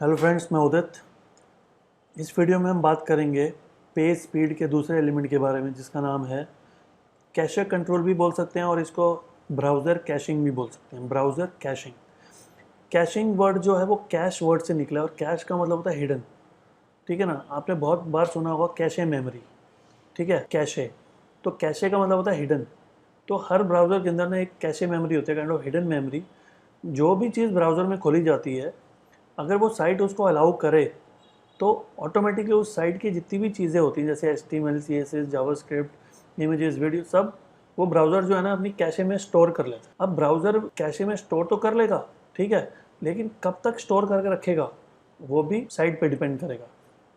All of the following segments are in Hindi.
हेलो फ्रेंड्स, मैं उदित। इस वीडियो में हम बात करेंगे पेज स्पीड के दूसरे एलिमेंट के बारे में, जिसका नाम है कैशे कंट्रोल भी बोल सकते हैं और इसको ब्राउज़र कैशिंग भी बोल सकते हैं। ब्राउज़र कैशिंग, कैशिंग वर्ड जो है वो कैश वर्ड से निकला है और कैश का मतलब होता है हिडन। ठीक है ना, आपने बहुत बार सुना होगा कैशे मेमोरी। ठीक है, कैशे, तो कैशे का मतलब होता है हिडन। तो हर ब्राउज़र के अंदर ना एक कैशे मेमोरी होती है, काइंड ऑफ हिडन मेमोरी। जो भी चीज़ ब्राउज़र में खोली जाती है, अगर वो साइट उसको अलाउ करे तो ऑटोमेटिकली उस साइट की जितनी भी चीज़ें होती हैं, जैसे HTML, CSS, JavaScript, images, video, सब वो ब्राउज़र जो है ना अपनी कैशे में स्टोर कर लेता है। अब ब्राउज़र कैशे में स्टोर तो कर लेगा, ठीक है, लेकिन कब तक स्टोर करके रखेगा वो भी साइट पे डिपेंड करेगा।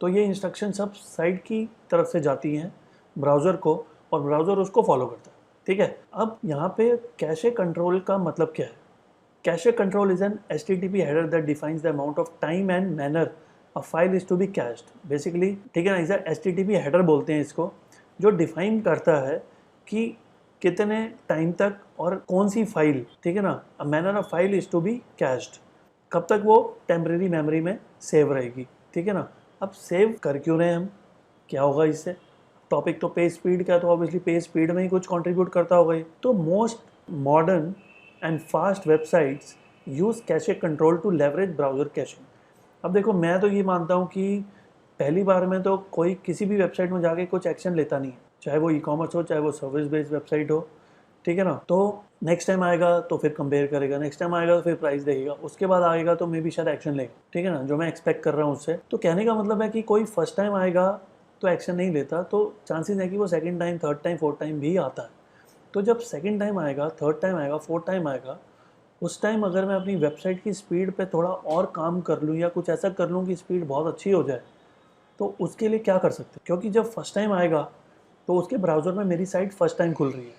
तो ये इंस्ट्रक्शन सब साइट की तरफ से जाती हैं ब्राउज़र को और ब्राउज़र उसको फॉलो करता है। ठीक है, अब यहाँ पे कैशे कंट्रोल का मतलब क्या है? Cache control is an HTTP header that defines the amount of time and manner a file is to be cached. Basically, ठीक है ना, इसे HTTP header बोलते हैं इसको, जो डिफाइन करता है कि कितने टाइम तक और कौन सी फाइल, ठीक है ना, a manner a file is to be cached, कब तक वो टेम्परेरी मेमोरी में सेव रहेगी। ठीक है ना, अब सेव कर क्यों रहे हैं हम, क्या होगा इससे? टॉपिक तो पेज स्पीड का है, तो ऑब्वियसली पेज स्पीड में ही कुछ कंट्रीब्यूट करता होगा ये। तो most modern and fast websites use cache control to leverage browser caching. अब देखो, मैं तो ये मानता हूँ कि पहली बार में तो कोई किसी भी वेबसाइट में जाके कुछ एक्शन लेता नहीं है, चाहे वो ई-कॉमर्स हो, चाहे वो सर्विस बेस्ड वेबसाइट हो। ठीक है ना, तो नेक्स्ट टाइम आएगा तो फिर कंपेयर करेगा, नेक्स्ट टाइम आएगा तो फिर प्राइस देखेगा, उसके बाद आएगा तो मे भी शायद एक्शन लेगा। ठीक है ना, जो मैं एक्सपेक्ट कर रहा हूँ उससे। तो कहने का मतलब है कि कोई फर्स्ट टाइम आएगा तो एक्शन नहीं लेता, तो चांसेस है कि वो second time, third time, fourth time भी आता है। तो जब सेकंड टाइम आएगा, थर्ड टाइम आएगा, फोर्थ टाइम आएगा, उस टाइम अगर मैं अपनी वेबसाइट की स्पीड पे थोड़ा और काम कर लूँ या कुछ ऐसा कर लूँ कि स्पीड बहुत अच्छी हो जाए, तो उसके लिए क्या कर सकते हैं? क्योंकि जब फर्स्ट टाइम आएगा तो उसके ब्राउज़र में मेरी साइट फर्स्ट टाइम खुल रही है।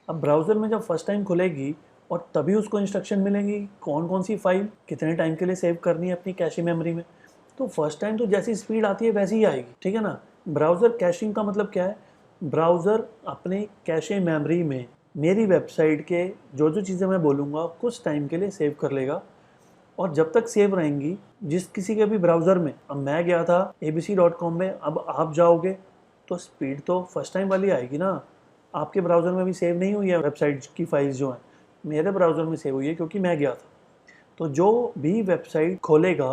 अब ब्राउज़र में जब फर्स्ट टाइम खुलेगी और तभी उसको इंस्ट्रक्शन मिलेंगी कौन कौन सी फाइल कितने टाइम के लिए सेव करनी है अपनी कैशे मेमोरी में। तो फर्स्ट टाइम तो जैसी स्पीड आती है वैसी ही आएगी। ठीक है ना, ब्राउज़र कैशिंग का मतलब क्या है? ब्राउज़र अपने कैशे मेमोरी में मेरी वेबसाइट के जो जो चीज़ें मैं बोलूँगा कुछ टाइम के लिए सेव कर लेगा, और जब तक सेव रहेंगी जिस किसी के भी ब्राउज़र में, अब मैं गया था abc.com में, अब आप जाओगे तो स्पीड तो फर्स्ट टाइम वाली आएगी ना। आपके ब्राउज़र में भी सेव नहीं हुई है वेबसाइट की फाइल्स जो हैं, मेरे ब्राउज़र में सेव हुई है क्योंकि मैं गया था। तो जो भी वेबसाइट खोलेगा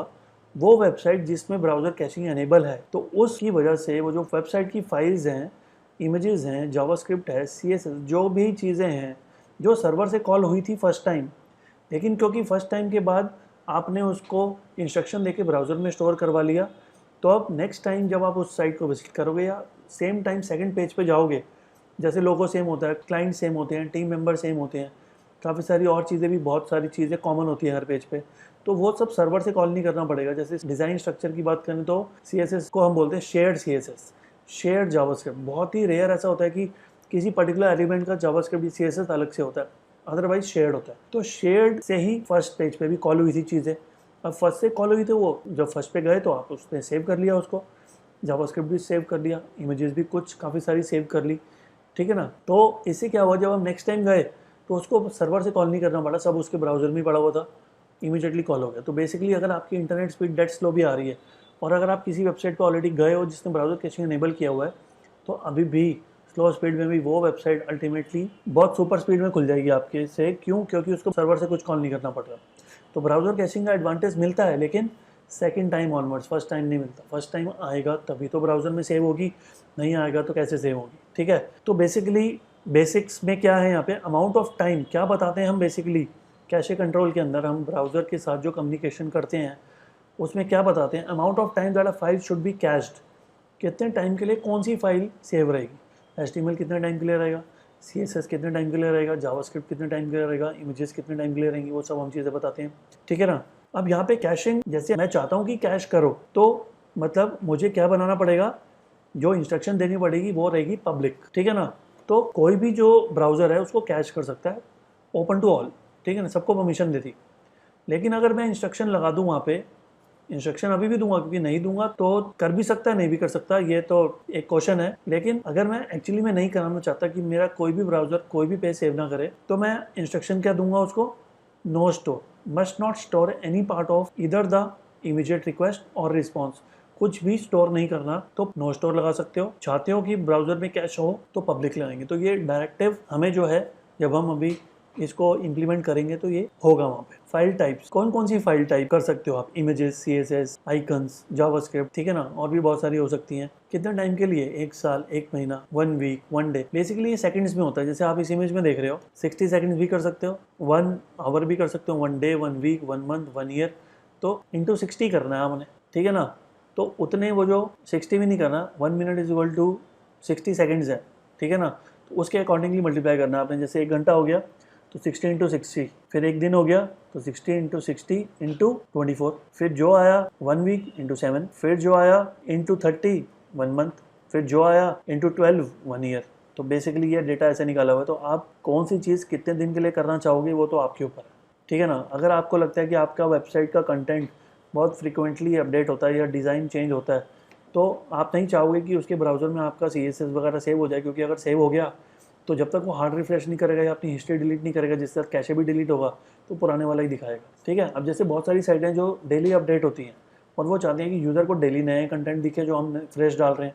वो वेबसाइट जिसमें ब्राउज़र कैशिंग एनेबल है, तो उसकी वजह से वो जो वेबसाइट की फाइल्स हैं, इमेजेस हैं, जावास्क्रिप्ट है, CSS, जो भी चीज़ें हैं जो सर्वर से कॉल हुई थी फर्स्ट टाइम, लेकिन क्योंकि फर्स्ट टाइम के बाद आपने उसको इंस्ट्रक्शन देके ब्राउज़र में स्टोर करवा लिया, तो अब नेक्स्ट टाइम जब आप उस साइट को विजिट करोगे या सेम टाइम सेकंड पेज पे जाओगे, जैसे लोगो सेम होता है, क्लाइंट सेम होते हैं, टीम मेंबर सेम होते हैं, काफ़ी सारी और चीज़ें भी, बहुत सारी चीज़ें कॉमन होती हैं हर पेज पे, तो वो सब सर्वर से कॉल नहीं करना पड़ेगा। जैसे डिज़ाइन स्ट्रक्चर की बात करें तो CSS को हम बोलते हैं शेयर्ड CSS, शेयर्ड जावास्क्रिप्ट। बहुत ही रेयर ऐसा होता है कि किसी पर्टिकुलर एलिमेंट का जावास्क्रिप्ट CSS अलग से होता है, अदरवाइज शेयर्ड होता है। तो शेयर्ड से ही फर्स्ट पेज पे भी कॉल हुई थी चीज़ें। अब फर्स्ट से कॉल हुई थी, वो जब फर्स्ट पे गए तो आप उसने सेव कर लिया उसको, जावास्क्रिप्ट भी सेव कर लिया, इमेजेस भी कुछ काफ़ी सारी सेव कर ली। ठीक है ना, तो इससे क्या हुआ, जब हम नेक्स्ट टाइम गए तो उसको सर्वर से कॉल नहीं करना पड़ा, सब उसके ब्राउज़र में पड़ा हुआ था, इमीडिएटली कॉल हो गया। तो बेसिकली अगर आपकी इंटरनेट स्पीड डेट स्लो भी आ रही है और अगर आप किसी वेबसाइट पर ऑलरेडी गए हो जिसने ब्राउज़र कैशिंग इनेबल किया हुआ है, तो अभी भी स्लो स्पीड में भी वो वेबसाइट अल्टीमेटली बहुत सुपर स्पीड में खुल जाएगी आपके से। क्यों? क्योंकि उसको सर्वर से कुछ कॉल नहीं करना पड़ रहा। तो ब्राउज़र कैशिंग का एडवांटेज मिलता है, लेकिन second time onwards, first time नहीं मिलता। फर्स्ट टाइम आएगा तभी तो ब्राउज़र में सेव होगी, नहीं आएगा तो कैसे सेव होगी? ठीक है, तो बेसिकली बेसिक्स में क्या है यहाँ पे, अमाउंट ऑफ टाइम क्या बताते हैं हम बेसिकली कैशे कंट्रोल के अंदर, हम ब्राउज़र के साथ जो कम्युनिकेशन करते हैं उसमें क्या बताते हैं, amount of time that a file should be cached, कितने टाइम के लिए कौन सी फाइल सेव रहेगी, HTML कितने टाइम के लिए रहेगा, CSS कितने टाइम के लिए रहेगा, जावास्क्रिप्ट कितने टाइम के लिए रहेगा, इमेजेस कितने टाइम के लिए रहेंगी, वो सब हम चीज़ें बताते हैं। ठीक है ना, अब यहाँ पे कैशिंग, जैसे मैं चाहता हूँ कि कैश करो, तो मतलब मुझे क्या बनाना पड़ेगा, जो इंस्ट्रक्शन देनी पड़ेगी वो रहेगी पब्लिक। ठीक है ना, तो कोई भी जो ब्राउज़र है उसको कैश कर सकता है, ओपन टू ऑल। ठीक है ना, सबको परमिशन देती। लेकिन अगर मैं इंस्ट्रक्शन लगा दूँ वहाँ पे, इंस्ट्रक्शन अभी भी दूंगा क्योंकि नहीं दूंगा तो कर भी सकता है, नहीं भी कर सकता, ये तो एक क्वेश्चन है। लेकिन अगर मैं एक्चुअली में नहीं कराना चाहता कि मेरा कोई भी ब्राउज़र कोई भी पेज सेव ना करे, तो मैं इंस्ट्रक्शन क्या दूंगा उसको, no store, must not store any part of either the immediate request और रिस्पॉन्स, कुछ भी स्टोर नहीं करना तो नो स्टोर लगा सकते हो। चाहते हो कि ब्राउज़र में कैश हो तो पब्लिक लगाएंगे। तो ये डायरेक्टिव हमें जो है, जब हम अभी इसको इम्प्लीमेंट करेंगे तो ये होगा वहाँ पे। फाइल टाइप्स, कौन कौन सी फाइल टाइप कर सकते हो आप? इमेजेस, सीएसएस, आइकन्स, जावास्क्रिप्ट, ठीक है ना, और भी बहुत सारी हो सकती हैं। कितने टाइम के लिए? 1 साल, 1 महीना, 1 वीक, 1 डे। बेसिकली ये सेकंड्स में होता है। जैसे आप इस इमेज में देख रहे हो 60 सेकंड्स भी कर सकते हो, 1 आवर भी कर सकते हो, 1 डे, 1 वीक, 1 मंथ, 1 ईयर। तो इंटू 60 करना है हमने, ठीक है ना। तो उतने वो जो 60 भी नहीं करना, 1 minute is equal to 60 seconds है, ठीक है ना। तो उसके अकॉर्डिंगली मल्टीप्लाई करना है आपने। जैसे 1 घंटा हो गया तो 60 इंटू 60, फिर 1 दिन हो गया तो 60 इंटू 60 इंटू 24, फिर जो आया 1 वीक इंटू 7, फिर जो आया इंटू 30 1 मंथ, फिर जो आया इंटू 12 1 ईयर। तो बेसिकली ये डेटा ऐसे निकाला हुआ है। तो आप कौन सी चीज़ कितने दिन के लिए करना चाहोगे वो तो आपके ऊपर है, ठीक है ना। अगर आपको लगता है कि आपका वेबसाइट का कंटेंट बहुत फ्रिक्वेंटली अपडेट होता है या डिज़ाइन चेंज होता है, तो आप नहीं चाहोगे कि उसके ब्राउज़र में आपका CSS वगैरह सेव हो जाए, क्योंकि अगर सेव हो गया तो जब तक वो हार्ड रिफ्रेश नहीं करेगा या अपनी हिस्ट्री डिलीट नहीं करेगा, जिसके साथ कैशे भी डिलीट होगा, तो पुराने वाला ही दिखाएगा, ठीक है। अब जैसे बहुत सारी साइटें जो डेली अपडेट होती हैं और वो चाहते हैं कि यूज़र को डेली नए कंटेंट दिखे जो हम फ्रेश डाल रहे हैं,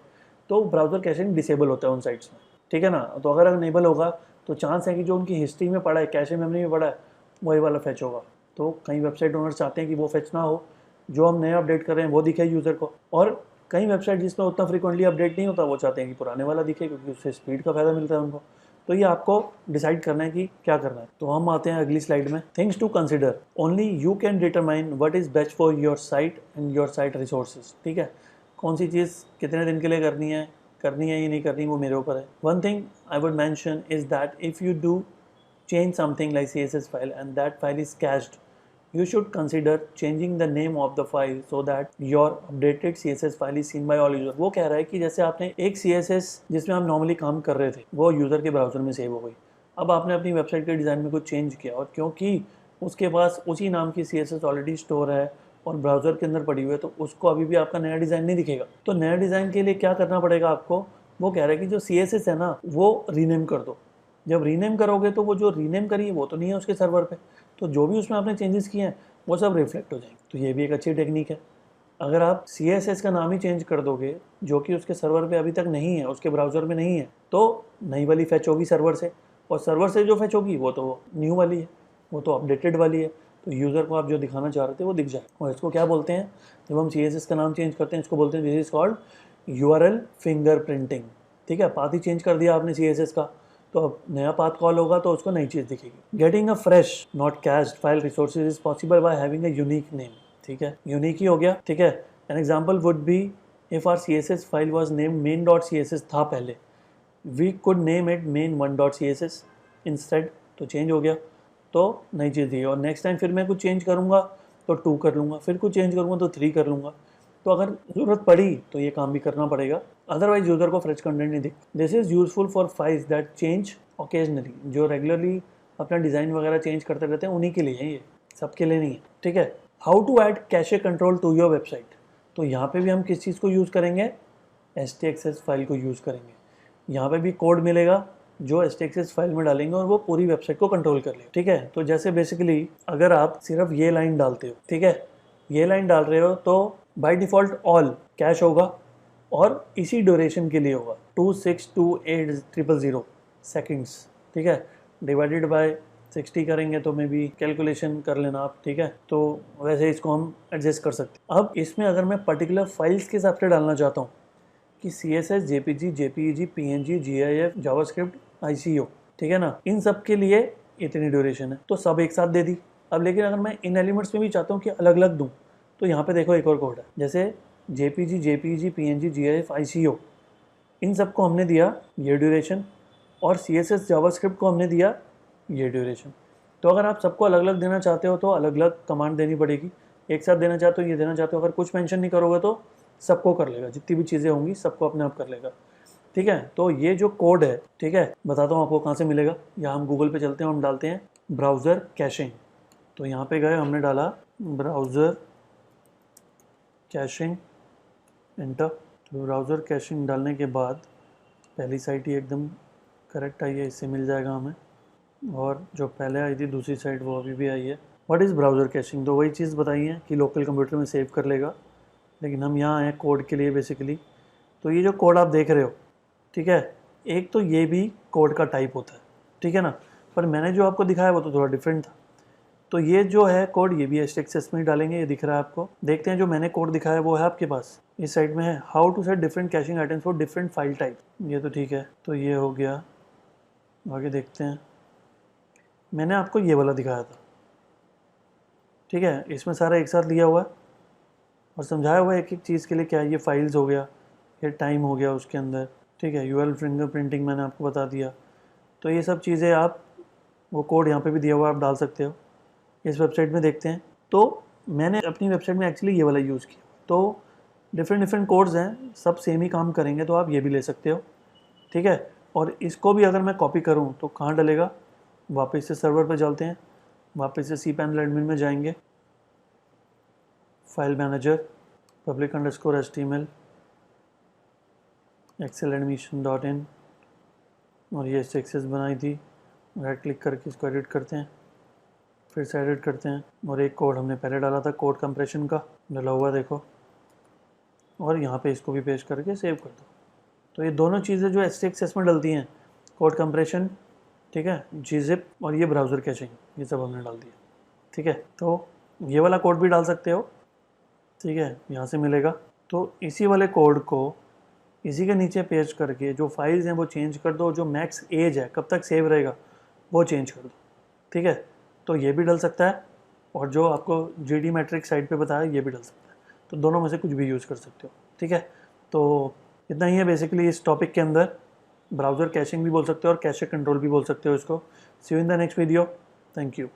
तो ब्राउज़र कैशिंग डिसेबल होता है उन साइट्स में, ठीक है ना। तो अगर अनेबल होगा तो चांस है कि जो उनकी हिस्ट्री में पड़ा है, कैशे मेमोरी में पड़ा है, वही वाला फैच होगा। तो कई वेबसाइट ओनर्स चाहते हैं कि वो फैच ना हो, जो हम नए अपडेट कर रहे हैं वो दिखे यूज़र को। और कई वेबसाइट जिसमें उतना फ्रीक्वेंटली अपडेट नहीं होता, वो चाहते हैं कि पुराने वाला दिखे, क्योंकि उससे स्पीड का फ़ायदा मिलता है उनको। तो ये आपको डिसाइड करना है कि क्या करना है। तो हम आते हैं अगली स्लाइड में। Things to consider, only you can determine what is best for your site and your site resources, ठीक है। कौन सी चीज़ कितने दिन के लिए करनी है या नहीं करनी, वो मेरे ऊपर है। One thing I would mention is that if you do change something like CSS file and that file is cached, you should consider changing the name of the file so that your updated CSS file is seen by all users। वो कह रहा है कि जैसे आपने एक CSS जिसमें आप नॉर्मली काम कर रहे थे वो यूज़र के ब्राउज़र में सेव हो गई, अब आपने अपनी वेबसाइट के डिज़ाइन में कुछ चेंज किया, और क्योंकि उसके पास उसी नाम की CSS ऑलरेडी स्टोर है और ब्राउज़र के अंदर पड़ी हुई है, तो उसको अभी भी आपका नया डिज़ाइन नहीं दिखेगा। तो नया डिज़ाइन के लिए क्या करना पड़ेगा आपको? वो कह रहा है कि जो CSS है ना वो रीनेम कर दो। जब रीनेम करोगे तो वो जो रीनेम करी है वो तो नहीं है उसके सर्वर पे, तो जो भी उसमें आपने चेंजेस किए हैं वो सब रिफ्लेक्ट हो जाएंगे। तो ये भी एक अच्छी टेक्निक है। अगर आप CSS का नाम ही चेंज कर दोगे जो कि उसके सर्वर पे अभी तक नहीं है, उसके ब्राउज़र में नहीं है, तो नई वाली फैच होगी सर्वर से, और सर्वर से जो फैच होगी वो तो न्यू वाली है, वो तो अपडेटेड वाली है। तो यूज़र को आप जो दिखाना चाह रहे थे वो दिख जाए। और इसको क्या बोलते हैं जब हम CSS का नाम चेंज करते हैं? इसको बोलते हैं this is called URL fingerprinting, ठीक है। पाथ ही चेंज कर दिया आपने CSS का, तो अब नया पाथ कॉल होगा तो उसको नई चीज़ दिखेगी। Getting a fresh not cached file resources is possible by having a unique name, ठीक है। यूनिक ही हो गया, ठीक है। An example would be if our CSS file was name main.css था पहले, we could name it main1.css instead, तो चेंज हो गया, तो नई चीज़ दी। और नेक्स्ट टाइम फिर मैं कुछ चेंज करूँगा तो 2 कर लूँगा, फिर कुछ चेंज करूँगा तो 3 कर लूँगा। तो अगर ज़रूरत पड़ी तो ये काम भी करना पड़ेगा, अदरवाइज यूज़र को फ्रेश कंटेंट नहीं दिखता। This is useful for files that change occasionally, जो रेगुलरली अपना डिज़ाइन वगैरह चेंज करते रहते हैं उन्हीं के लिए है ये, सबके लिए नहीं है, ठीक है। How to add cache control to your website, तो यहाँ पे भी हम किस चीज़ को यूज़ करेंगे? STXS फाइल को यूज़ करेंगे। यहाँ पे भी कोड मिलेगा जो STXS फाइल में डालेंगे और वो पूरी वेबसाइट को कंट्रोल कर लेगा, ठीक है। तो जैसे बेसिकली अगर आप सिर्फ ये लाइन डालते हो, ठीक है, ये लाइन डाल रहे हो तो बाय डिफ़ॉल्ट ऑल कैश होगा और इसी ड्यूरेशन के लिए होगा 2628000 सेकंड्स, ठीक है। डिवाइडेड बाय 60 करेंगे तो मे बी कैलकुलेशन कर लेना आप, ठीक है। तो वैसे इसको हम एडजस्ट कर सकते हैं। अब इसमें अगर मैं पर्टिकुलर फाइल्स के हिसाब से डालना चाहता हूँ कि CSS, JPG, JPEG, PNG, GIF, JavaScript, ICO, ठीक है ना, इन सब के लिए इतनी ड्यूरेशन है, तो सब एक साथ दे दी। अब लेकिन अगर मैं इन एलिमेंट्स में भी चाहता हूँ कि अलग अलग दूँ, तो यहाँ पे देखो एक और कोड है, जैसे JPG, JPEG, PNG, GIF, ICO, इन सबको हमने दिया ये ड्यूरेशन, और CSS, जावास्क्रिप्ट को हमने दिया ये ड्यूरेशन। तो अगर आप सबको अलग अलग देना चाहते हो तो अलग अलग कमांड देनी पड़ेगी, एक साथ देना चाहते हो ये देना चाहते हो, अगर कुछ मेंशन नहीं करोगे तो सबको कर लेगा, जितनी भी चीज़ें होंगी सबको अपने आप कर लेगा, ठीक है। तो ये जो कोड है, ठीक है, बताता हूँ आपको कहाँ से मिलेगा। या हम गूगल पे चलते हैं, हम डालते हैं ब्राउज़र कैशिंग, तो यहाँ पे गए, हमने डाला ब्राउज़र कैशिंग, एंटर। तो ब्राउज़र कैशिंग डालने के बाद पहली साइट ही एकदम करेक्ट आई है, इससे मिल जाएगा हमें, और जो पहले आई थी दूसरी साइट वो अभी भी आई है। व्हाट इज़ ब्राउज़र कैशिंग, तो वही चीज़ बताई है कि लोकल कंप्यूटर में सेव कर लेगा, लेकिन हम यहाँ हैं कोड के लिए बेसिकली। तो ये जो कोड आप देख रहे हो, ठीक है, एक तो ये भी कोड का टाइप होता है, ठीक है ना, पर मैंने जो आपको दिखाया वो तो थोड़ा डिफरेंट था। तो ये जो है कोड, ये भी htaccess में ही डालेंगे, ये दिख रहा है आपको। देखते हैं जो मैंने कोड दिखाया वो है आपके पास, इस साइड में है how to set different caching items for different file type. ये तो ठीक है, तो ये हो गया। आगे देखते हैं, मैंने आपको ये वाला दिखाया था, ठीक है, इसमें सारा एक साथ लिया हुआ है और समझाया हुआ है एक एक चीज़ के लिए क्या है। ये फाइल्स हो गया, ये टाइम हो गया उसके अंदर, ठीक है, यूएल फिंगरप्रिंटिंग मैंने आपको बता दिया। तो ये सब चीज़ें आप, वो कोड यहाँ पे भी दिया हुआ है, आप डाल सकते हो। इस वेबसाइट में देखते हैं, तो मैंने अपनी वेबसाइट में एक्चुअली ये वाला यूज़ किया। तो डिफरेंट कोड्स हैं, सब सेम ही काम करेंगे, तो आप ये भी ले सकते हो, ठीक है। और इसको भी अगर मैं कॉपी करूँ तो कहाँ डलेगा, वापस से सर्वर पर चलते हैं, वापस से cpanel एडमिन में जाएंगे, फाइल मैनेजर, public_html, exceladmission.in, और ये htaccess बनाई थी। राइट क्लिक करके इसको एडिट करते हैं, फिर से एडिट करते हैं, और एक कोड हमने पहले डाला था कोड कंप्रेशन का, डला हुआ देखो, और यहाँ पे इसको भी पेस्ट करके सेव कर दो। तो ये दोनों चीज़ें जो htaccess में डलती हैं, कोड कंप्रेशन, ठीक है, gzip और ये ब्राउज़र कैशिंग, ये सब हमने डाल दिया, ठीक है। तो ये वाला कोड भी डाल सकते हो, ठीक है, यहाँ से मिलेगा। तो इसी वाले कोड को इसी के नीचे पेस्ट करके जो फाइल्स हैं वो चेंज कर दो, जो मैक्स एज है कब तक सेव रहेगा वो चेंज कर दो, ठीक है। तो ये भी डल सकता है, और जो आपको GD मैट्रिक साइट पे बताया ये भी डल सकता है। तो दोनों में से कुछ भी यूज़ कर सकते हो, ठीक है। तो इतना ही है बेसिकली इस टॉपिक के अंदर। ब्राउज़र कैशिंग भी बोल सकते हो और कैशे कंट्रोल भी बोल सकते हो इसको। See you in the next video, thank you.